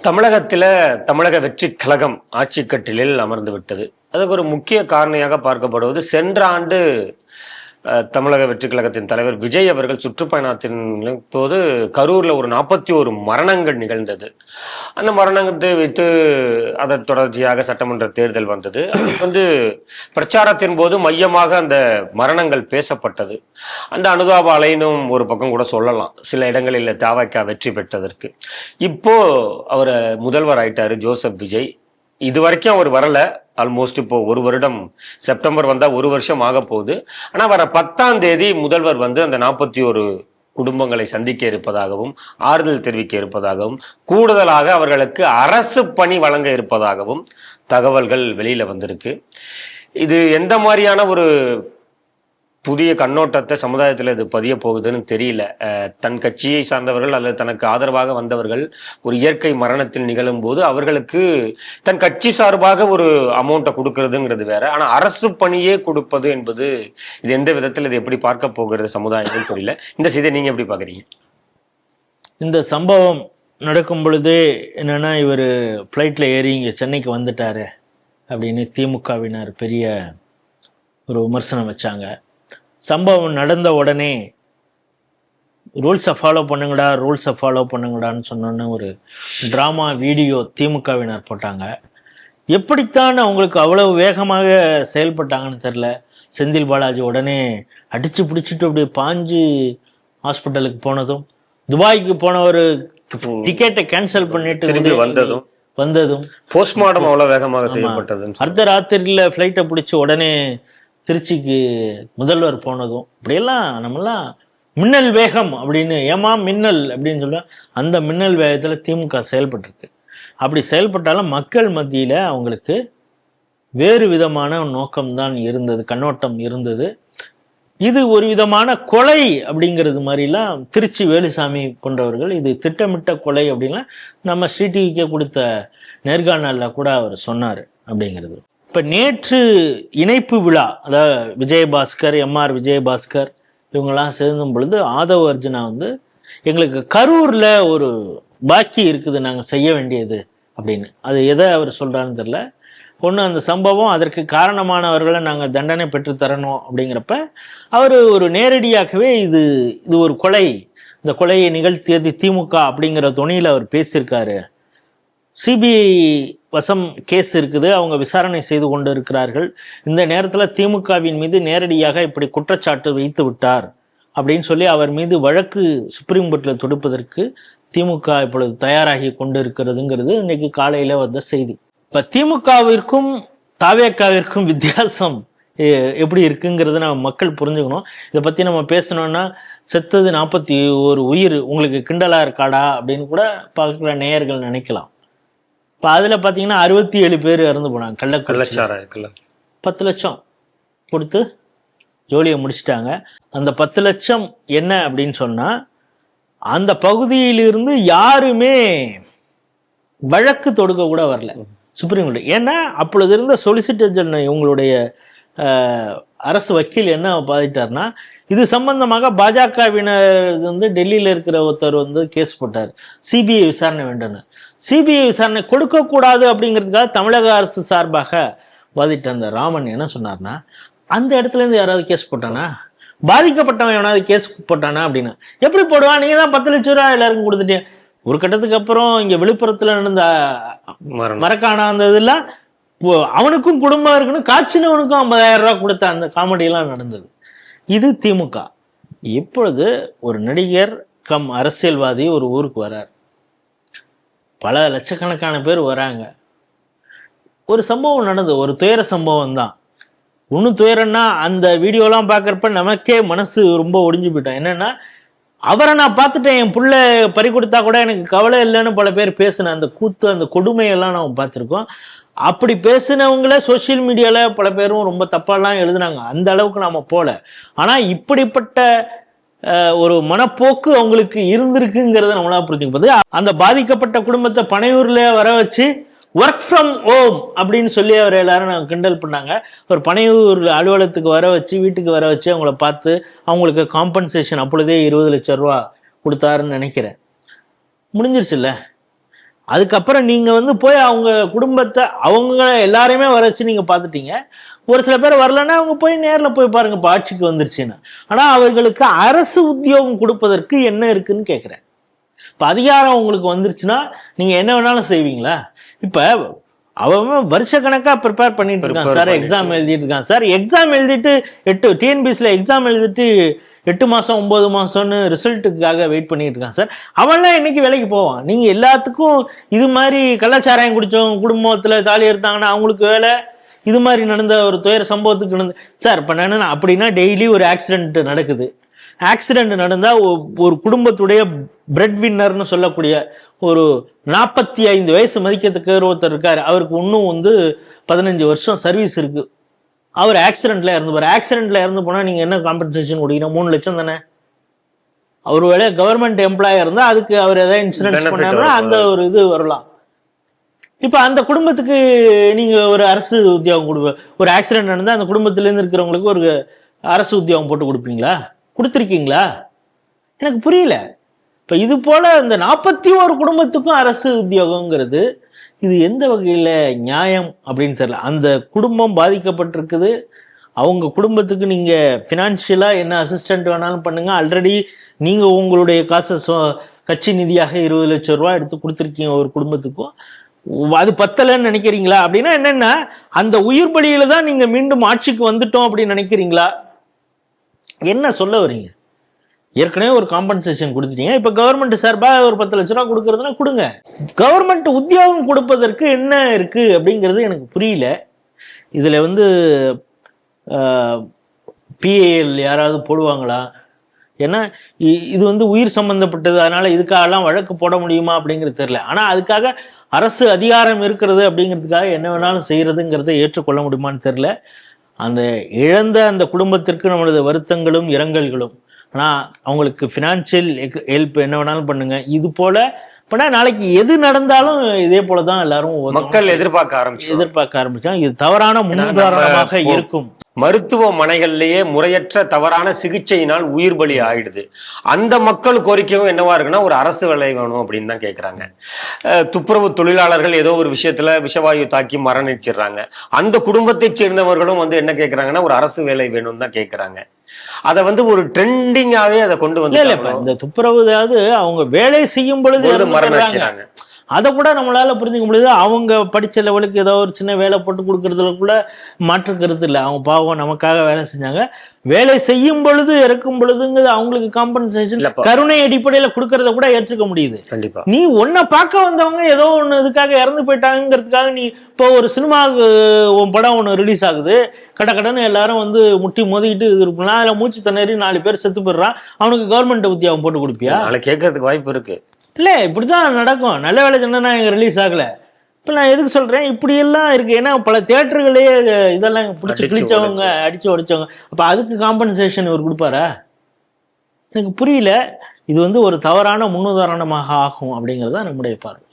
தமிழகத்தில் தமிழக வெற்றி கழகம் ஆட்சி கட்டிலில் அமர்ந்து விட்டது. அதுக்கு ஒரு முக்கிய காரணியாக பார்க்கப்படுவது சென்ற ஆண்டு தமிழக வெற்றி கழகத்தின் தலைவர் விஜய் அவர்கள் சுற்றுப்பயணத்தின் போது கரூர்ல ஒரு 41 மரணங்கள் நிகழ்ந்தது. அந்த மரணத்தை வைத்து அதன் தொடர்ச்சியாக சட்டமன்ற தேர்தல் வந்தது. அது பிரச்சாரத்தின் போது மையமாக அந்த மரணங்கள் பேசப்பட்டது. அந்த அனுதாப அலைனும் ஒரு பக்கம் கூட சொல்லலாம், சில இடங்களில் தவிக வெற்றி பெற்றதற்கு. இப்போ அவர் முதல்வர் ஆயிட்டாரு ஜோசப் விஜய். இது வரைக்கும் அவர் வரல. ஆல்மோஸ்ட் இப்போ ஒரு வருடம், செப்டம்பர் வந்தா ஒரு வருஷம் ஆக போகுது. ஆனா வர 10ஆம் தேதி முதல்வர் அந்த 41 குடும்பங்களை சந்திக்க இருப்பதாகவும், ஆறுதல் தெரிவிக்க இருப்பதாகவும், கூடுதலாக அவர்களுக்கு அரசு பணி வழங்க இருப்பதாகவும் தகவல்கள் வெளியில வந்திருக்கு. இது எந்த மாதிரியான ஒரு புதிய கண்ணோட்டத்தை சமுதாயத்தில் இது பதிய போகுதுன்னு தெரியல. தன் கட்சியை சார்ந்தவர்கள் அல்லது தனக்கு ஆதரவாக வந்தவர்கள் ஒரு இயற்கை மரணத்தில் நிகழும் போது அவர்களுக்கு தன் கட்சி சார்பாக ஒரு அமௌண்ட்டை கொடுக்கறதுங்கிறது வேற. ஆனா அரசு பணியே கொடுப்பது என்பது இது எந்த விதத்தில் இது எப்படி பார்க்க போகிறது சமுதாயம் தெரியல. இந்த செய்தியை நீங்க எப்படி பாக்குறீங்க? இந்த சம்பவம் நடக்கும் பொழுதே என்னன்னா, இவர் ஃப்ளைட்ல ஏறி இங்க சென்னைக்கு வந்துட்டாரு அப்படின்னு திமுகவினர் பெரிய ஒரு விமர்சனம் வச்சாங்க. சம்பவம் நடந்த உடனே ரூல்ஸை ஃபாலோ பண்ணுங்கடான்னு சொன்னோன்னு ஒரு ட்ராமா வீடியோ திமுகவினர் போட்டாங்க. எப்படித்தான் அவங்களுக்கு அவ்வளவு வேகமாக செயல்பட்டாங்கன்னு தெரில. செந்தில் பாலாஜி உடனே அடிச்சு பிடிச்சிட்டு அப்படியே பாஞ்சு ஹாஸ்பிட்டலுக்கு போனதும், துபாய்க்கு போன ஒரு டிக்கெட்டை கேன்சல் பண்ணிட்டு வந்ததும் போஸ்ட்மார்டம் அவ்வளவு வேகமாக செய்யப்பட்டது. அர்த்த ராத்திரியில் ஃப்ளைட்டை பிடிச்சி உடனே திருச்சிக்கு முதல்வர் போனதும், இப்படியெல்லாம் நம்மளாம் மின்னல் வேகம் அப்படின்னு மின்னல் அப்படின்னு சொல்லுவோம். அந்த மின்னல் வேகத்தில் திமுக செயல்பட்டுருக்கு. அப்படி செயல்பட்டாலும் மக்கள் மத்தியில் அவங்களுக்கு வேறு விதமான நோக்கம்தான் இருந்தது, கண்ணோட்டம் இருந்தது. இது ஒரு விதமான கொலை அப்படிங்கிறது மாதிரிலாம் திருச்சி வேலுசாமி போன்றவர்கள் இது திட்டமிட்ட கொலை அப்படின்லாம் நம்ம ஸ்ரீ டிவிக்கே கொடுத்த நேர்காணலில் கூட அவர் சொன்னார் அப்படிங்கிறது. இப்போ நேற்று இணைப்பு விழா, அதாவது விஜயபாஸ்கர், எம்ஆர் விஜயபாஸ்கர் இவங்கெல்லாம் சேர்ந்தும் பொழுது ஆதவ அர்ஜுனா எங்களுக்கு கரூரில் ஒரு பாக்கி இருக்குது நாங்கள் செய்ய வேண்டியது அப்படின்னு. அது எதை அவர் சொல்கிறான்னு தெரில. ஒன்று, அந்த சம்பவம், அதற்கு காரணமானவர்களை நாங்கள் தண்டனை பெற்றுத்தரணும் அப்படிங்கிறப்ப அவர் ஒரு நேரடியாகவே இது ஒரு கொலை, இந்த கொலையை நிகழ்த்தியது திமுக அப்படிங்கிற துணியில் அவர் பேசியிருக்காரு. சிபிஐ வசம் கேஸ் இருக்குது, அவங்க விசாரணை செய்து கொண்டு இருக்கிறார்கள். இந்த நேரத்தில் திமுகவின் மீது நேரடியாக இப்படி குற்றச்சாட்டு வைத்து விட்டார் அப்படின்னு சொல்லி அவர் மீது வழக்கு சுப்ரீம் கோர்ட்டில் தொடுப்பதற்கு திமுக இப்பொழுது தயாராகி கொண்டு இருக்கிறதுங்கிறது இன்னைக்கு காலையில் வந்த செய்தி. இப்போ திமுகவிற்கும் தவிகவிற்கும் வித்தியாசம் எப்படி இருக்குங்கிறத நம்ம மக்கள் புரிஞ்சுக்கணும். இதை பற்றி நம்ம பேசணும்னா செத்தது 41 உயிர் உங்களுக்கு கிண்டலா இருக்காடா அப்படின்னு கூட பார்க்குற நேயர்கள் நினைக்கலாம். இப்போ அதில் பார்த்தீங்கன்னா 67 பேர் இறந்து போனாங்க. கள்ளச்சாராயத்தில் 10 லட்சம் கொடுத்து ஜோலியை முடிச்சிட்டாங்க. அந்த 10 லட்சம் என்ன அப்படின்னு சொன்னால், அந்த பகுதியிலிருந்து யாருமே வழக்கு தொடுக்க கூட வரல சுப்ரீம் கோர்ட். ஏன்னா அப்பொழுது இருந்த சொலிசிட்டர் ஜெனரல் இவங்களுடைய அரசு வக்கீல் என்ன பாதிட்டார்னா, இது சம்பந்தமாக பாஜகவினர் டெல்லியில் இருக்கிற ஒருத்தர் கேஸ் போட்டார், சிபிஐ விசாரணை வேண்டும். சிபிஐ விசாரணை கொடுக்கக்கூடாது அப்படிங்கிறதுக்காக தமிழக அரசு சார்பாக வாதிட்ட அந்த ராமன் என்ன சொன்னார்னா, அந்த இடத்துல இருந்து யாராவது கேஸ் போட்டானா, பாதிக்கப்பட்டவன் எவனாவது கேஸ் போட்டானா அப்படின்னா எப்படி போடுவான்? நீங்க தான் 10 லட்சம் ரூபாய் எல்லாருக்கும் கொடுத்துட்டீங்க. ஒரு கட்டத்துக்கு அப்புறம் இங்க விழுப்புரத்துல நடந்த மரக்காணா அந்த இதெல்லாம் அவனுக்கும் குடும்பம் இருக்கணும், காய்ச்சினவனுக்கும் 50,000 ரூபாய் கொடுத்த அந்த காமெடியெல்லாம் நடந்தது. இது திமுக. இப்பொழுது ஒரு நடிகர் கம் அரசியல்வாதி ஒரு ஊருக்கு வரார், பல லட்சக்கணக்கான பேர் வராங்க. ஒரு சம்பவம் நடந்தது, ஒரு துயர சம்பவம் தான். ஒன்றும் துயரம்னா அந்த வீடியோலாம் பார்க்குறப்ப நமக்கே மனசு ரொம்ப ஒடிஞ்சு போயிட்டோம். என்னன்னா, அவரை நான் பார்த்துட்டேன், என் பிள்ளை பறி கொடுத்தா கூட எனக்கு கவலை இல்லைன்னு பல பேர் பேசின அந்த கூத்து, அந்த கொடுமையெல்லாம் நம்ம பார்த்துருக்கோம். அப்படி பேசினவங்கள சோசியல் மீடியாவில் பல பேரும் ரொம்ப தப்பாலாம் எழுதுனாங்க. அந்த அளவுக்கு நாம போல. ஆனால் இப்படிப்பட்ட ஒரு மனப்போக்கு அவங்களுக்கு இருந்திருக்குங்கிறத நம்மளா புரிஞ்சுக்கும்போது, அந்த பாதிக்கப்பட்ட குடும்பத்தை பனையூர்ல வர வச்சு ஒர்க் ஃப்ரம் ஹோம் அப்படின்னு சொல்லி அவர் எல்லாரும் நாங்கள் கிண்டல் பண்ணாங்க. ஒரு பனையூர் அலுவலகத்துக்கு வர வச்சு, வீட்டுக்கு வர வச்சு அவங்கள பார்த்து அவங்களுக்கு காம்பன்சேஷன் அப்பொழுதே 20 லட்சம் ரூபா கொடுத்தாருன்னு நினைக்கிறேன். முடிஞ்சிருச்சுல்ல. அதுக்கப்புறம் நீங்க வந்து போய் அவங்க குடும்பத்தை அவங்க எல்லாரையுமே வர வச்சு நீங்க பார்த்துட்டீங்க. ஒரு சில பேர் வரலன்னா அவங்க போய் நேர்ல போய் பாருங்க இப்போ ஆட்சிக்கு வந்துருச்சுன்னு. ஆனா அவர்களுக்கு அரசு உத்தியோகம் கொடுப்பதற்கு என்ன இருக்குன்னு கேட்கிறேன். இப்ப அதிகாரம் உங்களுக்கு வந்துருச்சுன்னா நீங்க என்ன வேணாலும் செய்வீங்களா? இப்ப அவன் வருஷ கணக்கா ப்ரிப்பேர் பண்ணிட்டு இருக்கான் சார், எக்ஸாம் எழுதிட்டு இருக்கான் சார். எக்ஸாம் எழுதிட்டு டிஎன்பிஎஸ்சில எக்ஸாம் எழுதிட்டு 8 மாசம் 9 மாசம்னு ரிசல்ட்டுக்காக வெயிட் பண்ணிட்டு இருக்கான் சார். அவன்லாம் என்னைக்கு வேலைக்கு போவான்? நீங்க எல்லாத்துக்கும் இது மாதிரி கள்ளச்சாராயம் குடிச்சவங்க குடும்பத்துல தாலி எடுத்தாங்கன்னா அவங்களுக்கு வேலை, இது மாதிரி நடந்த ஒரு துயர சம்பவத்துக்கு நடந்து சார் இப்போ என்னன்னா அப்படின்னா டெய்லி ஒரு ஆக்சிடென்ட் நடக்குது. ஆக்சிடென்ட் நடந்தா ஒரு குடும்பத்துடைய பிரெட் வின்னர்னு சொல்லக்கூடிய ஒரு 45 வயசு மதிக்கத்துக்கு ஒருத்தர் இருக்காரு. அவருக்கு இன்னும் வந்து 15 வருஷம் சர்வீஸ் இருக்கு. அவர் ஆக்சிடென்ட்ல இறந்து போறாரு. ஆக்சிடென்ட்ல இறந்து போனா நீங்க என்ன காம்பன்சேஷன் கொடுக்கணும்? 3 லட்சம் தானே. அவர் வேலை கவர்மெண்ட் எம்ப்ளாயா இருந்தா அதுக்கு அவர் ஏதாவது இன்சூரன்ஸ் பண்ணாருன்னா அந்த ஒரு இது வரலாம். இப்ப அந்த குடும்பத்துக்கு நீங்க ஒரு அரசு உத்தியோகம் கொடுப்ப, ஒரு ஆக்சிடென்ட் நடந்தா அந்த குடும்பத்துல இருந்து இருக்கிறவங்களுக்கு ஒரு அரசு உத்தியோகம் போட்டு கொடுப்பீங்களா? கொடுத்துருக்கீங்களா? எனக்கு புரியல. இப்ப இது போல இந்த 41 குடும்பத்துக்கும் அரசு உத்தியோகங்கிறது இது எந்த வகையில நியாயம் அப்படின்னு தெரியல. அந்த குடும்பம் பாதிக்கப்பட்டிருக்குது. அவங்க குடும்பத்துக்கு நீங்க பினான்சியலா என்ன அசிஸ்டன்ட் வேணாலும் பண்ணுங்க. ஆல்ரெடி நீங்க உங்களுடைய காசை கட்சி நிதியாக 20 லட்சம் ரூபாய் எடுத்து கொடுத்துருக்கீங்க ஒரு குடும்பத்துக்கும். அது பத்தலன்னு நினைக்கிறீங்களா? அப்படின்னா என்னன்னா அந்த உயிர் பலியில தான் நீங்க மீண்டும் ஆட்சிக்கு வந்துட்டோம் அப்படின்னு நினைக்கிறீங்களா? என்ன சொல்ல வரீங்க? ஏற்கனவே ஒரு காம்பன்சேஷன் கொடுத்துட்டீங்க. இப்ப கவர்மெண்ட் சார்பா ஒரு 10 லட்ச ரூபா கொடுக்கறதுனா கொடுங்க. கவர்மெண்ட் உத்தியோகம் கொடுப்பதற்கு என்ன இருக்கு அப்படிங்கிறது எனக்கு புரியல. இதுல வந்து பிஏஎல் யாராவது போடுவாங்களா? ஏன்னா இது வந்து உயிர் சம்பந்தப்பட்டது, அதனால இதுக்காகலாம் வழக்கு போட முடியுமா அப்படிங்கிறது தெரியல. ஆனா அதுக்காக அரசு அதிகாரம் இருக்கிறது அப்படிங்கிறதுக்காக என்ன வேணாலும் செய்யறதுங்கிறத ஏற்றுக்கொள்ள முடியுமான்னு தெரியல. அந்த இழந்த அந்த குடும்பத்திற்கு நம்மளது வருத்தங்களும் இரங்கல்களும். ஆனா அவங்களுக்கு பினான்சியல் ஹெல்ப் என்ன வேணாலும் பண்ணுங்க. இது போல பண்ணா நாளைக்கு எது நடந்தாலும் இதே போலதான் எல்லாரும் மக்கள் எதிர்பார்க்க ஆரம்பிச்சாங்க. இது தவறான முன்னுதாரணமாக இருக்கும். மருத்துவமனைகள்லயே முறையற்ற தவறான சிகிச்சையினால் உயிர் பலி ஆயிடுது. அந்த மக்கள் கோரிக்கையும் என்னவா இருக்குன்னா ஒரு அரசு வேலை வேணும் அப்படின்னு தான் கேட்கறாங்க. துப்புரவு தொழிலாளர்கள் ஏதோ ஒரு விஷயத்துல விஷவாயு தாக்கி மரணிச்சிடுறாங்க. அந்த குடும்பத்தை சேர்ந்தவர்களும் வந்து என்ன கேட்கறாங்கன்னா ஒரு அரசு வேலை வேணும்னு தான் கேட்கறாங்க. அதை வந்து ஒரு ட்ரெண்டிங்காவே அதை கொண்டு வந்து இந்த துப்புரவு அவங்க வேலை செய்யும் பொழுது மரணிக்கிறாங்க. அதை கூட நம்மளால புரிஞ்சுக்க முடியுது. அவங்க படிச்ச லெவலுக்கு ஏதோ ஒரு சின்ன வேலை போட்டு கொடுக்கறதுல கூட மாற்று கருத்து இல்லை. அவங்க பாவம் நமக்காக வேலை செஞ்சாங்க. வேலை செய்யும் பொழுது இறக்கும் பொழுதுங்கிறது அவங்களுக்கு காம்பன்சேஷன் கருணை அடிப்படையில கொடுக்கறத கூட ஏற்றுக்க முடியுது. கண்டிப்பா நீ ஒன்ன பார்க்க வந்தவங்க ஏதோ ஒண்ணு இதுக்காக இறந்து போயிட்டாங்கிறதுக்காக நீ இப்போ ஒரு சினிமாவுக்கு படம் ஒண்ணு ரிலீஸ் ஆகுது, கடன்னு எல்லாரும் வந்து முட்டி மோதிக்கிட்டு இது இருக்கலாம். அதுல மூச்சு திணறி 4 பேர் செத்து போயிடுறான். அவனுக்கு கவர்மெண்ட் உத்தியோகம் போட்டு கொடுப்பியா? கேட்கறதுக்கு வாய்ப்பு இருக்கு. இல்ல இப்படிதான் நடக்கும். நல்ல வேலை சொன்னா எங்க ரிலீஸ் ஆகல. இப்ப நான் எதுக்கு சொல்றேன், இப்படி எல்லாம் இருக்கு. ஏன்னா பல தியேட்டர்களே இதெல்லாம் பிடிச்சி கிழிச்சவங்க, அடிச்சு உடைச்சவங்க. அப்ப அதுக்கு காம்பன்சேஷன் இவர் கொடுப்பாரா? எனக்கு புரியல. இது வந்து ஒரு தவறான முன்னுதாரணமாக ஆகும் அப்படிங்கிறது தான் நம்முடைய பார்வை.